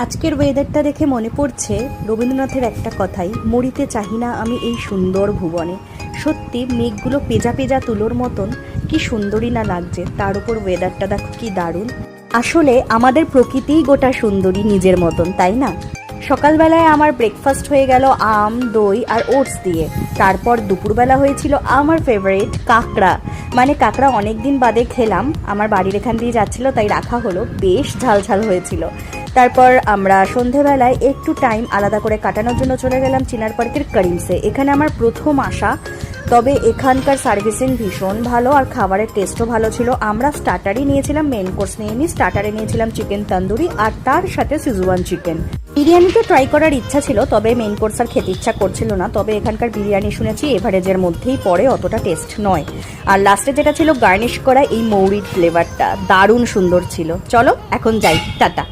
আজকের ওয়েদারটা দেখে মনে পড়ছে রবীন্দ্রনাথের একটা কথাই, মরিতে চাহি না আমি এই সুন্দর ভুবনে। সত্যি মেঘগুলো পেজা পেজা তুলোর মতন, কি সুন্দরী না লাগছে। তার উপর ওয়েদারটা দেখো কি দারুণ। আসলে আমাদের প্রকৃতিই গোটা সুন্দরী নিজের মতন, তাই না? সকালবেলায় আমার ব্রেকফাস্ট হয়ে গেল আম, দই আর ওটস দিয়ে। তারপর দুপুরবেলা হয়েছিল আমার ফেভারিট কাঁকড়া। মানে কাঁকড়া অনেক দিন বাদে খেলাম, আমার বাড়ির এখান দিয়ে যাচ্ছিলো তাই রাখা হলো, বেশ ঝাল ঝাল হয়েছিল। তারপর আমরা সন্ধেবেলায় একটু টাইম আলাদা করে কাটানোর জন্য চলে গেলাম চিনার পার্কের করিমসে। এখানে আমার প্রথম আসা, তবে এখানকার সার্ভিসিং ভীষণ ভালো আর খাবারের টেস্টও ভালো ছিল। আমরা স্টার্টারই নিয়েছিলাম, মেন কোর্স নিয়ে স্টার্টারে নিয়েছিলাম চিকেন তন্দুরি আর তার সাথে সিজুয়ান চিকেন। বিরিয়ানি তো ট্রাই করার ইচ্ছা ছিল, তবে মেন কোর্স আর খেতে ইচ্ছা করছিল না। তবে এখানকার বিরিয়ানি শুনেছি এভারেজের মধ্যেই পড়ে, অতটা টেস্ট নয়। আর লাস্টে যেটা ছিল গার্নিশ করা এই মৌরির ফ্লেভারটা দারুণ সুন্দর ছিল। চলো এখন যাই, টাটা।